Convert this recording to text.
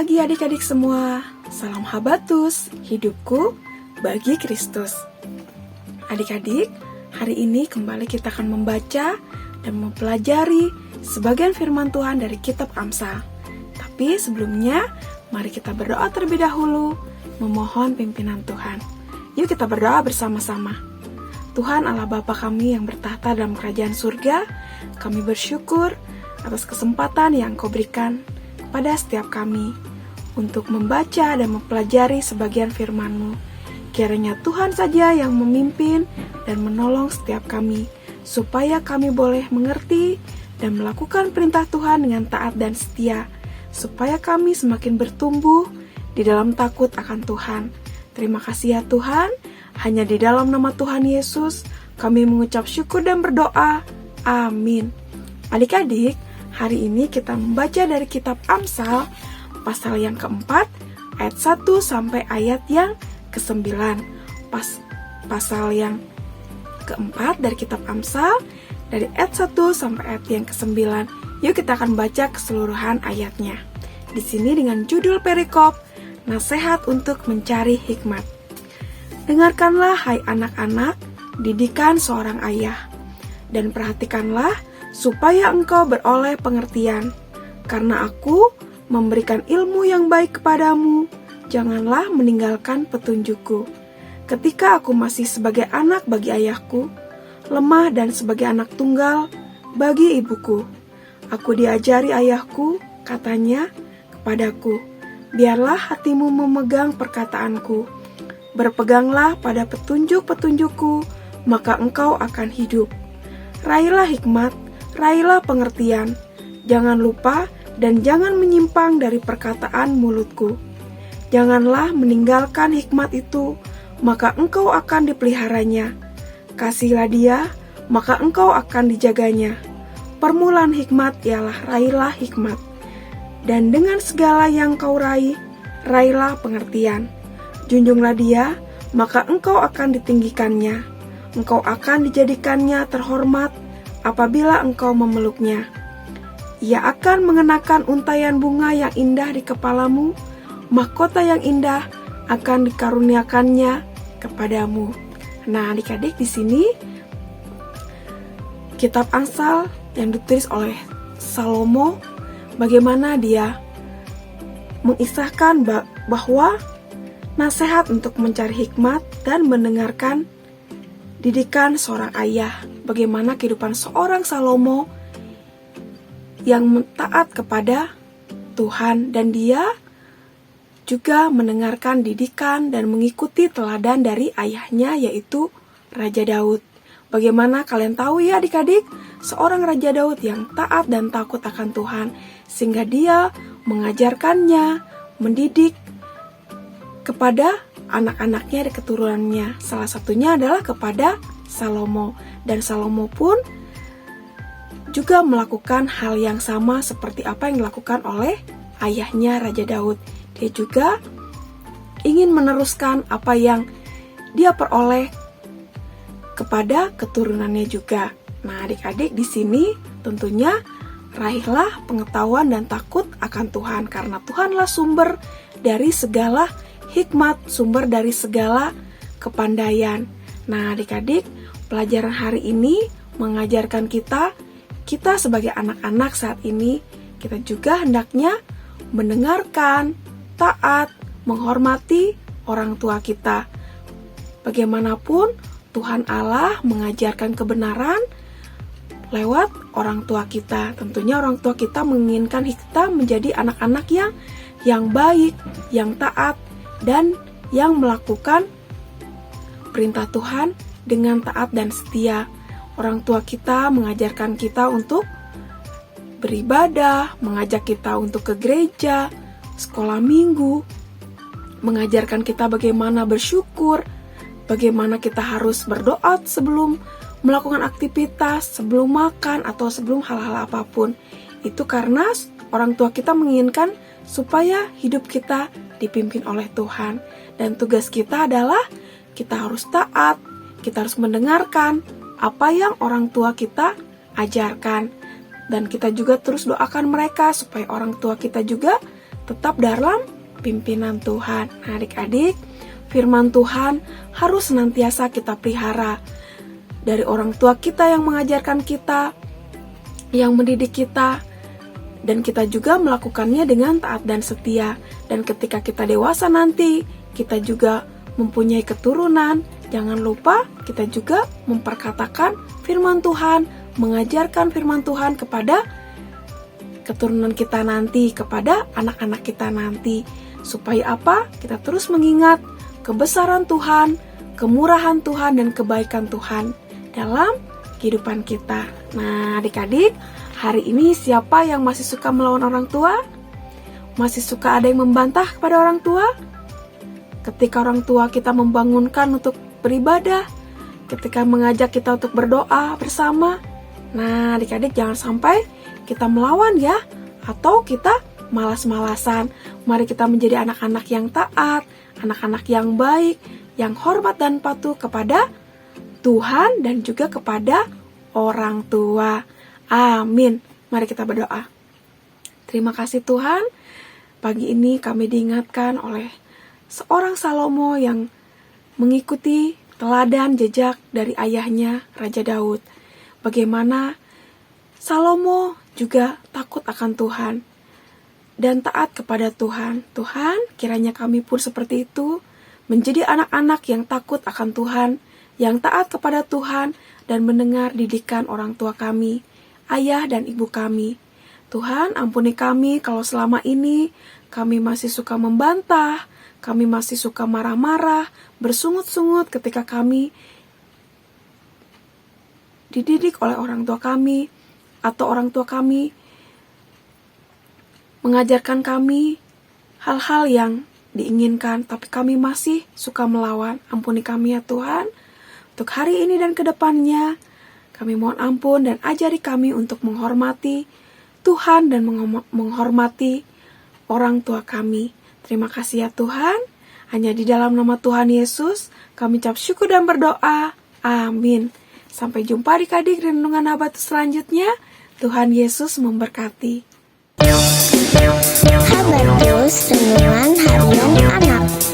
pagi adik-adik semua. Salam Habatus, hidupku bagi Kristus. Adik-adik, hari ini kembali kita akan membaca dan mempelajari sebagian firman Tuhan dari kitab Amsal. Tapi sebelumnya, mari kita berdoa terlebih dahulu, memohon pimpinan Tuhan. Yuk kita berdoa bersama-sama. Tuhan Allah Bapa kami yang bertahta dalam kerajaan surga, kami bersyukur atas kesempatan yang Kau berikan pada setiap kami untuk membaca dan mempelajari sebagian firman-Mu. Kiranya Tuhan saja yang memimpin dan menolong setiap kami, supaya kami boleh mengerti dan melakukan perintah Tuhan dengan taat dan setia, supaya kami semakin bertumbuh di dalam takut akan Tuhan. Terima kasih ya Tuhan, hanya di dalam nama Tuhan Yesus kami mengucap syukur dan berdoa. Amin. Adik-adik, hari ini kita membaca dari kitab Amsal, pasal yang keempat, ayat 1 sampai ayat yang ke-9. Pasal yang keempat dari kitab Amsal, dari ayat 1 sampai ayat yang ke-9. Yuk kita akan baca keseluruhan ayatnya. Di sini dengan judul perikop, Nasihat untuk mencari hikmat. Dengarkanlah hai anak-anak, didikan seorang ayah, dan perhatikanlah supaya engkau beroleh pengertian. Karena aku memberikan ilmu yang baik kepadamu, janganlah meninggalkan petunjukku. Ketika aku masih sebagai anak bagi ayahku, lemah dan sebagai anak tunggal bagi ibuku, aku diajari ayahku, katanya kepadaku, biarlah hatimu memegang perkataanku, berpeganglah pada petunjuk-petunjukku, maka engkau akan hidup. Raihlah hikmat, raihlah pengertian, jangan lupa dan jangan menyimpang dari perkataan mulutku. Janganlah meninggalkan hikmat itu, maka engkau akan dipeliharanya. Kasihlah dia, maka engkau akan dijaganya. Permulaan hikmat ialah raihlah hikmat. Dan dengan segala yang kau raih, raihlah pengertian. Junjunglah dia, maka engkau akan ditinggikannya. Engkau akan dijadikannya terhormat apabila engkau memeluknya. Ia akan mengenakan untaian bunga yang indah di kepalamu, mahkota yang indah akan dikaruniakannya kepadamu. Nah, adik-adik, di sini kitab Amsal yang ditulis oleh Salomo, bagaimana dia mengisahkan bahwa nasihat untuk mencari hikmat dan mendengarkan didikan seorang ayah, bagaimana kehidupan seorang Salomo yang taat kepada Tuhan, dan dia juga mendengarkan didikan dan mengikuti teladan dari ayahnya, yaitu Raja Daud. Bagaimana kalian tahu ya adik-adik, seorang Raja Daud yang taat dan takut akan Tuhan, sehingga dia mengajarkannya, mendidik kepada anak-anaknya dan keturunannya. Salah satunya adalah kepada Salomo. Dan Salomo pun juga melakukan hal yang sama seperti apa yang dilakukan oleh ayahnya Raja Daud. Dia juga ingin meneruskan apa yang dia peroleh kepada keturunannya juga. Nah, adik-adik, di sini tentunya raihlah pengetahuan dan takut akan Tuhan, karena Tuhanlah sumber dari segala hikmat, sumber dari segala kepandaian. Nah, adik-adik, pelajaran hari ini mengajarkan kita sebagai anak-anak saat ini, kita juga hendaknya mendengarkan, taat, menghormati orang tua kita. Bagaimanapun, Tuhan Allah mengajarkan kebenaran lewat orang tua kita. Tentunya orang tua kita menginginkan kita menjadi anak-anak yang baik, yang taat, dan yang melakukan perintah Tuhan dengan taat dan setia. Orang tua kita mengajarkan kita untuk beribadah, mengajak kita untuk ke gereja, sekolah minggu, mengajarkan kita bagaimana bersyukur, bagaimana kita harus berdoa sebelum melakukan aktivitas, sebelum makan, atau sebelum hal-hal apapun. Itu karena orang tua kita menginginkan supaya hidup kita dipimpin oleh Tuhan. Dan tugas kita adalah kita harus taat, kita harus mendengarkan apa yang orang tua kita ajarkan. Dan kita juga terus doakan mereka supaya orang tua kita juga tetap dalam pimpinan Tuhan. Nah, adik-adik, firman Tuhan harus senantiasa kita pelihara. Dari orang tua kita yang mengajarkan kita, yang mendidik kita, dan kita juga melakukannya dengan taat dan setia. Dan ketika kita dewasa nanti, kita juga mempunyai keturunan, jangan lupa kita juga memperkatakan firman Tuhan, mengajarkan firman Tuhan kepada keturunan kita nanti, kepada anak-anak kita nanti. Supaya apa? Kita terus mengingat kebesaran Tuhan, kemurahan Tuhan, dan kebaikan Tuhan dalam kehidupan kita. Nah, adik-adik, hari ini siapa yang masih suka melawan orang tua? Masih suka ada yang membantah kepada orang tua? Ketika orang tua kita membangunkan untuk beribadah, ketika mengajak kita untuk berdoa bersama. Nah, adik-adik, jangan sampai kita melawan ya, atau kita malas-malasan. Mari kita menjadi anak-anak yang taat, anak-anak yang baik, yang hormat dan patuh kepada Tuhan dan juga kepada orang tua. Amin. Mari kita berdoa. Terima kasih Tuhan, pagi ini kami diingatkan oleh seorang Salomo yang mengikuti teladan jejak dari ayahnya Raja Daud. Bagaimana Salomo juga takut akan Tuhan dan taat kepada Tuhan. Tuhan, kiranya kami pun seperti itu, menjadi anak-anak yang takut akan Tuhan, yang taat kepada Tuhan, dan mendengar didikan orang tua kami, ayah dan ibu kami. Tuhan, ampuni kami kalau selama ini kami masih suka membantah, kami masih suka marah-marah, bersungut-sungut ketika kami dididik oleh orang tua kami, atau orang tua kami mengajarkan kami hal-hal yang diinginkan, tapi kami masih suka melawan. Ampuni kami ya Tuhan. Untuk hari ini dan kedepannya, kami mohon ampun dan ajari kami untuk menghormati Tuhan dan menghormati orang tua kami. Terima kasih ya Tuhan. Hanya di dalam nama Tuhan Yesus, kami ucap syukur dan berdoa. Amin. Sampai jumpa adik-adik di renungan Habatus selanjutnya. Tuhan Yesus memberkati. Habatus Renungan Harian Anak.